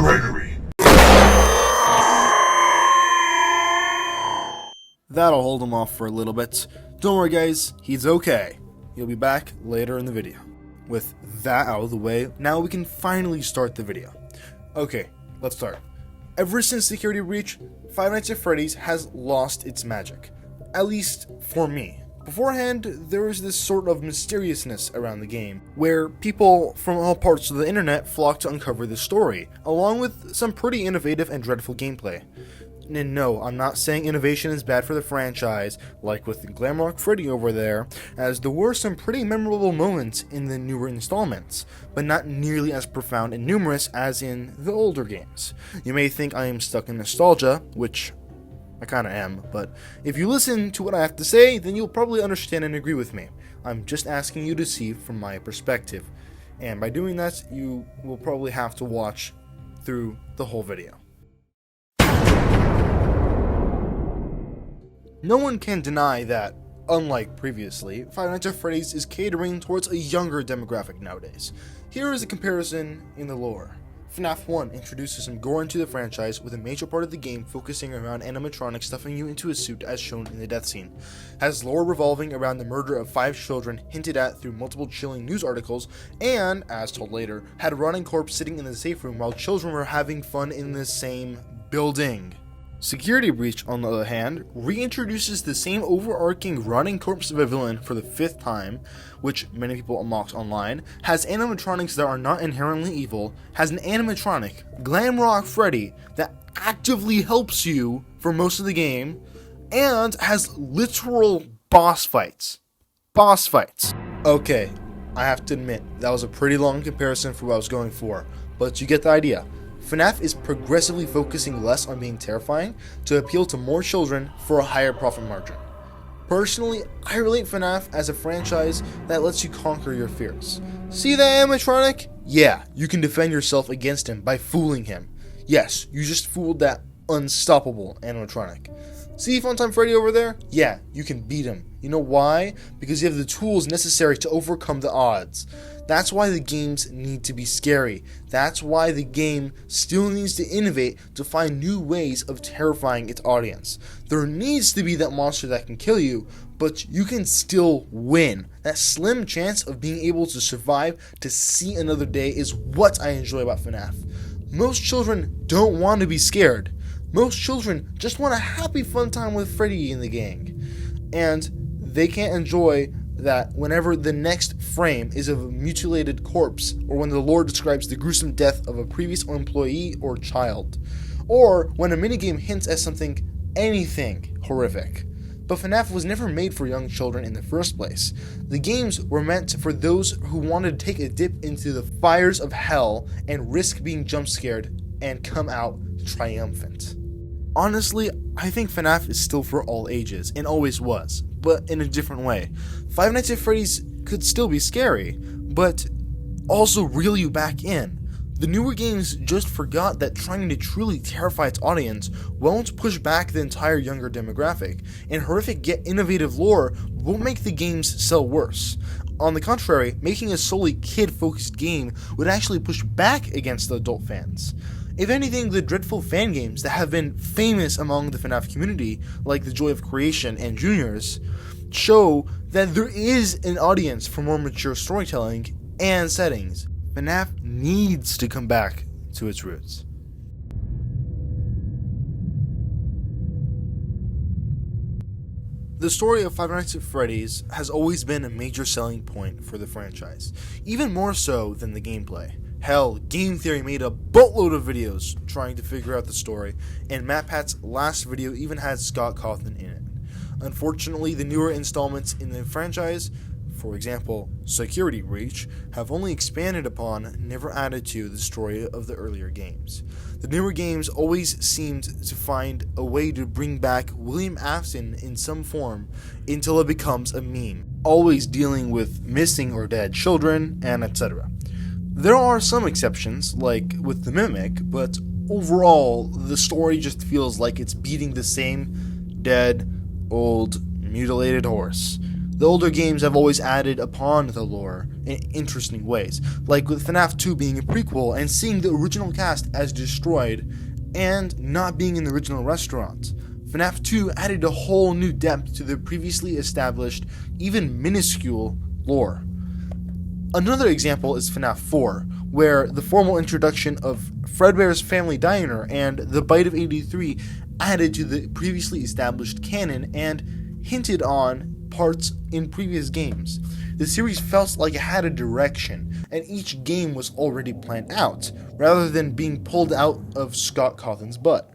Gregory. That'll hold him off for a little bit. Don't worry guys, he's okay. He'll be back later in the video. With that out of the way, now we can finally start the video. Okay, let's start. Ever since Security Breach, Five Nights at Freddy's has lost its magic. At least for me. Beforehand, there was this sort of mysteriousness around the game, where people from all parts of the internet flocked to uncover the story, along with some pretty innovative and dreadful gameplay. And no, I'm not saying innovation is bad for the franchise, like with Glamrock Freddy over there, as there were some pretty memorable moments in the newer installments, but not nearly as profound and numerous as in the older games. You may think I am stuck in nostalgia, which I kinda am, but if you listen to what I have to say, then you'll probably understand and agree with me. I'm just asking you to see from my perspective, and by doing that, you will probably have to watch through the whole video. No one can deny that, unlike previously, Five Nights at Freddy's is catering towards a younger demographic nowadays. Here is a comparison in the lore. FNAF 1 introduces some gore into the franchise, with a major part of the game focusing around animatronics stuffing you into a suit as shown in the death scene. Has lore revolving around the murder of 5 children hinted at through multiple chilling news articles, and, as told later, had a rotting corpse sitting in the safe room while children were having fun in the same building. Security Breach, on the other hand, reintroduces the same overarching rotting corpse of a villain for the 5th time, which many people mocked online, has animatronics that are not inherently evil, has an animatronic, Glamrock Freddy, that actively helps you for most of the game, and has literal boss fights. Boss fights. Okay, I have to admit, that was a pretty long comparison for what I was going for, but you get the idea. FNAF is progressively focusing less on being terrifying to appeal to more children for a higher profit margin. Personally, I relate FNAF as a franchise that lets you conquer your fears. See that animatronic? Yeah, you can defend yourself against him by fooling him. Yes, you just fooled that unstoppable animatronic. See Funtime Freddy over there? Yeah, you can beat him. You know why? Because you have the tools necessary to overcome the odds. That's why the games need to be scary. That's why the game still needs to innovate to find new ways of terrifying its audience. There needs to be that monster that can kill you, but you can still win. That slim chance of being able to survive to see another day is what I enjoy about FNAF. Most children don't want to be scared. Most children just want a happy fun time with Freddy and the gang. And they can't enjoy that whenever the next frame is of a mutilated corpse, or when the lore describes the gruesome death of a previous employee or child, or when a minigame hints at anything horrific. But FNAF was never made for young children in the first place. The games were meant for those who wanted to take a dip into the fires of hell and risk being jump scared and come out triumphant. Honestly, I think FNAF is still for all ages, and always was, but in a different way. Five Nights at Freddy's could still be scary, but also reel you back in. The newer games just forgot that trying to truly terrify its audience won't push back the entire younger demographic, and horrific yet innovative lore won't make the games sell worse. On the contrary, making a solely kid-focused game would actually push back against the adult fans. If anything, the dreadful fan games that have been famous among the FNAF community, like The Joy of Creation and Juniors, show that there is an audience for more mature storytelling and settings. FNAF needs to come back to its roots. The story of Five Nights at Freddy's has always been a major selling point for the franchise, even more so than the gameplay. Hell, Game Theory made a boatload of videos trying to figure out the story, and MatPat's last video even had Scott Cawthon in it. Unfortunately, the newer installments in the franchise, for example, Security Breach, have only expanded upon, never added to, the story of the earlier games. The newer games always seemed to find a way to bring back William Afton in some form until it becomes a meme, always dealing with missing or dead children, and etc. There are some exceptions, like with the Mimic, but overall, the story just feels like it's beating the same dead, old, mutilated horse. The older games have always added upon the lore in interesting ways, like with FNAF 2 being a prequel and seeing the original cast as destroyed and not being in the original restaurant. FNAF 2 added a whole new depth to the previously established, even minuscule, lore. Another example is FNAF 4, where the formal introduction of Fredbear's Family Diner and the Bite of 83 added to the previously established canon and hinted on parts in previous games. The series felt like it had a direction, and each game was already planned out, rather than being pulled out of Scott Cawthon's butt.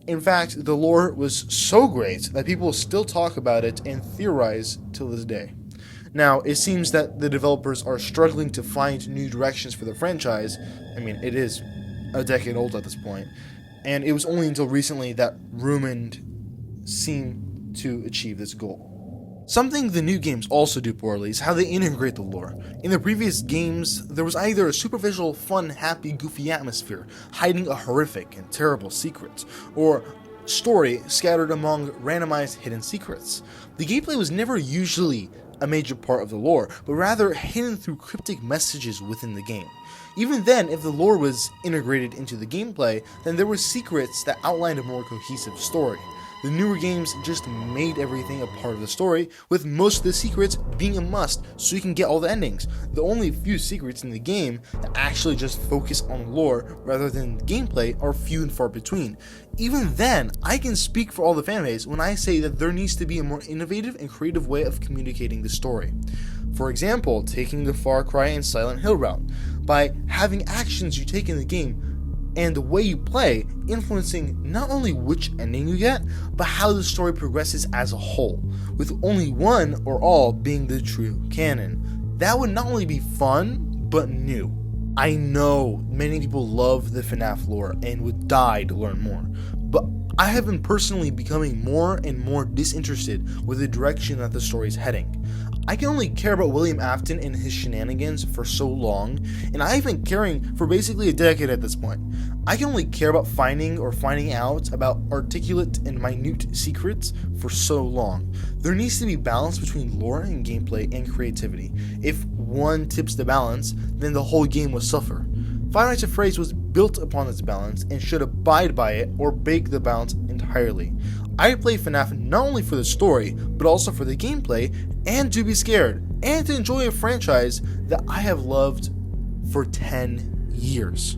In fact, the lore was so great that people still talk about it and theorize till this day. Now, it seems that the developers are struggling to find new directions for the franchise. I mean, it is a decade old at this point, and it was only until recently that Ruined seemed to achieve this goal. Something the new games also do poorly is how they integrate the lore. In the previous games, there was either a superficial, fun, happy, goofy atmosphere, hiding a horrific and terrible secret, or story scattered among randomized hidden secrets. The gameplay was never usually a major part of the lore, but rather hidden through cryptic messages within the game. Even then, if the lore was integrated into the gameplay, then there were secrets that outlined a more cohesive story. The newer games just made everything a part of the story, with most of the secrets being a must so you can get all the endings. The only few secrets in the game that actually just focus on lore rather than gameplay are few and far between. Even then, I can speak for all the fanbase when I say that there needs to be a more innovative and creative way of communicating the story. For example, taking the Far Cry and Silent Hill route, by having actions you take in the game and the way you play influencing not only which ending you get, but how the story progresses as a whole, with only one or all being the true canon. That would not only be fun, but new. I know many people love the FNAF lore and would die to learn more, but I have been personally becoming more and more disinterested with the direction that the story is heading. I can only care about William Afton and his shenanigans for so long, and I've been caring for basically a decade at this point. I can only care about finding out about articulate and minute secrets for so long. There needs to be balance between lore and gameplay and creativity. If one tips the balance, then the whole game will suffer. Five Nights at Freddy's was built upon this balance and should abide by it or break the balance entirely. I play FNAF not only for the story, but also for the gameplay, and to be scared, and to enjoy a franchise that I have loved for 10 years.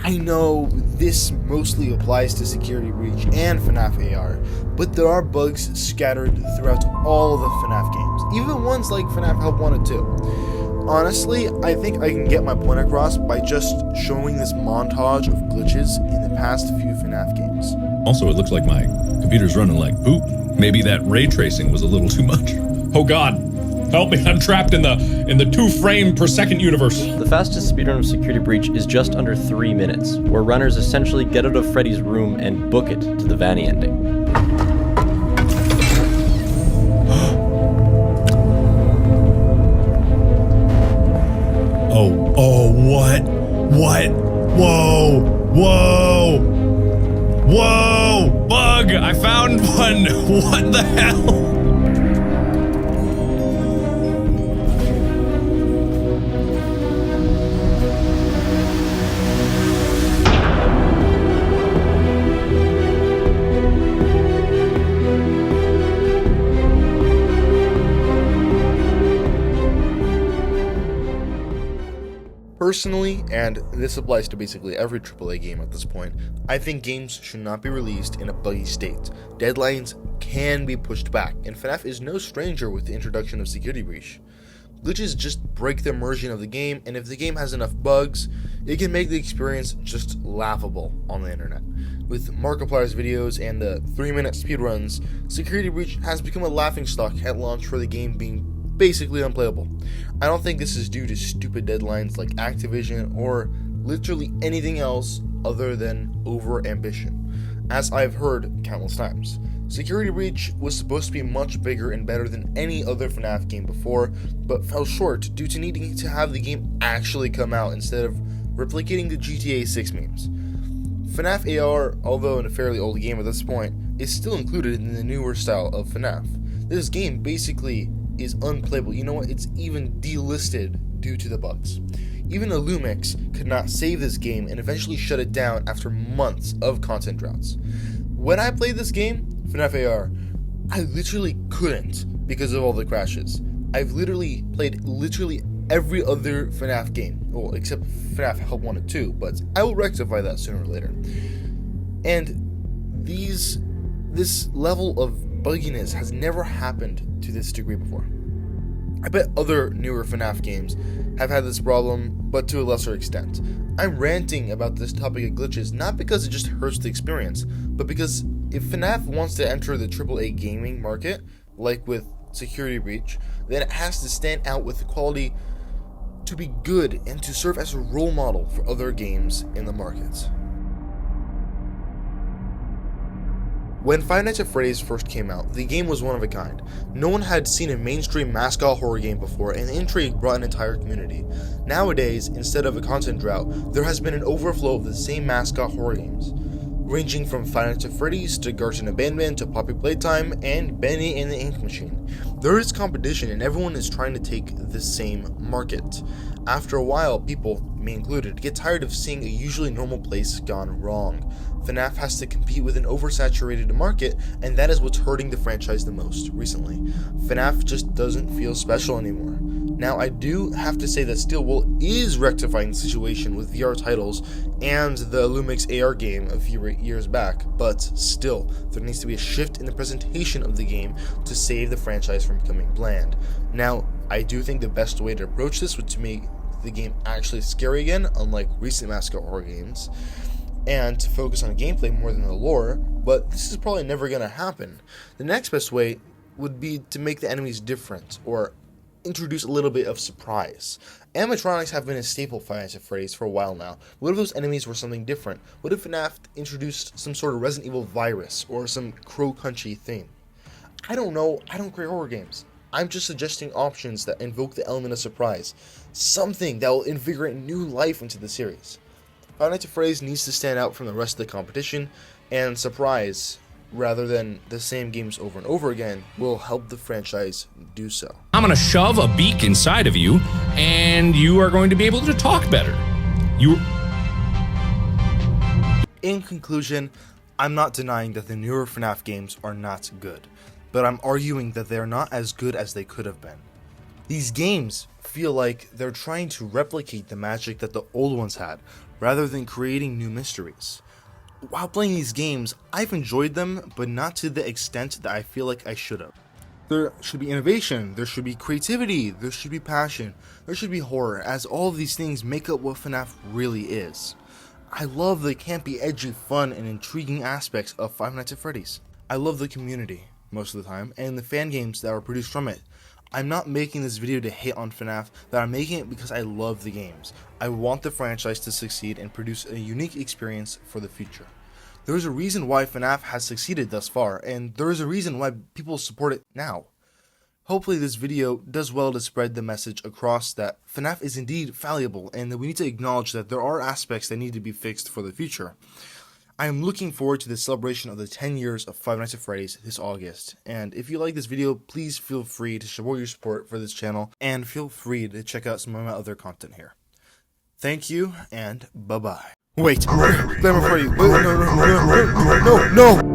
I know this mostly applies to Security Breach and FNAF AR, but there are bugs scattered throughout all of the FNAF games, even ones like FNAF Help 1 and 2. Honestly, I think I can get my point across by just showing this montage of glitches in the past few FNAF games. Also, it looks like my computer's running like poop. Maybe that ray tracing was a little too much. Oh god, help me, I'm trapped in the 2 frame per second universe. The fastest speedrun of Security Breach is just under 3 minutes, where runners essentially get out of Freddy's room and book it to the Vanny ending. What? Whoa! Bug! I found one! What the hell? Personally, and this applies to basically every AAA game at this point, I think games should not be released in a buggy state. Deadlines can be pushed back, and FNAF is no stranger with the introduction of Security Breach. Glitches just break the immersion of the game, and if the game has enough bugs, it can make the experience just laughable on the internet. With Markiplier's videos and the 3-minute speedruns, Security Breach has become a laughingstock at launch for the game being basically unplayable. I don't think this is due to stupid deadlines like Activision or literally anything else other than over-ambition, as I've heard countless times. Security Breach was supposed to be much bigger and better than any other FNAF game before, but fell short due to needing to have the game actually come out instead of replicating the GTA 6 memes. FNAF AR, although in a fairly old game at this point, is still included in the newer style of FNAF. This game basically is unplayable. You know what? It's even delisted due to the bugs. Even Illumix could not save this game and eventually shut it down after months of content droughts. When I played this game, FNAF AR, I literally couldn't because of all the crashes. I've literally played every other FNAF game, well, except FNAF Help 1 and 2, but I will rectify that sooner or later. And this level of bugginess has never happened to this degree before. I bet other newer FNAF games have had this problem, but to a lesser extent. I'm ranting about this topic of glitches not because it just hurts the experience, but because if FNAF wants to enter the AAA gaming market, like with Security Breach, then it has to stand out with the quality to be good and to serve as a role model for other games in the market. When Five Nights at Freddy's first came out, the game was one of a kind. No one had seen a mainstream mascot horror game before, and the intrigue brought an entire community. Nowadays, instead of a content drought, there has been an overflow of the same mascot horror games, ranging from Five Nights at Freddy's to Garten Abandonment to Poppy Playtime and Benny and the Ink Machine. There is competition and everyone is trying to take the same market. After a while, people, me included, get tired of seeing a usually normal place gone wrong. FNAF has to compete with an oversaturated market, and that is what's hurting the franchise the most recently. FNAF just doesn't feel special anymore. Now, I do have to say that Steelwool is rectifying the situation with VR titles and the Illumix AR game a few years back, but still, there needs to be a shift in the presentation of the game to save the franchise from becoming bland. Now, I do think the best way to approach this would to make the game actually scary again, unlike recent mascot horror games, and to focus on gameplay more than the lore, but this is probably never going to happen. The next best way would be to make the enemies different, or introduce a little bit of surprise. Animatronics have been a staple of Five Nights at Freddy's for a while now. What if those enemies were something different? What if FNAF introduced some sort of Resident Evil virus, or some Crow Country theme? I don't know, I don't create horror games. I'm just suggesting options that invoke the element of surprise. Something that will invigorate new life into the series. Five Nights at Freddy's needs to stand out from the rest of the competition, and surprise, rather than the same games over and over again, will help the franchise do so. I'm gonna shove a beak inside of you, and you are going to be able to talk better. In conclusion, I'm not denying that the newer FNAF games are not good, but I'm arguing that they are not as good as they could have been. These games feel like they're trying to replicate the magic that the old ones had, rather than creating new mysteries. While playing these games, I've enjoyed them, but not to the extent that I feel like I should have. There should be innovation, there should be creativity, there should be passion, there should be horror, as all of these things make up what FNAF really is. I love the campy, edgy, fun, and intriguing aspects of Five Nights at Freddy's. I love the community, most of the time, and the fan games that are produced from it. I'm not making this video to hate on FNAF, but I'm making it because I love the games. I want the franchise to succeed and produce a unique experience for the future. There is a reason why FNAF has succeeded thus far, and there is a reason why people support it now. Hopefully this video does well to spread the message across that FNAF is indeed fallible, and that we need to acknowledge that there are aspects that need to be fixed for the future. I am looking forward to the celebration of the 10 years of Five Nights at Freddy's this August, and if you like this video, please feel free to show your support for this channel, and feel free to check out some of my other content here. Thank you, and bye-bye. Wait, Glamour for you. Wait, no.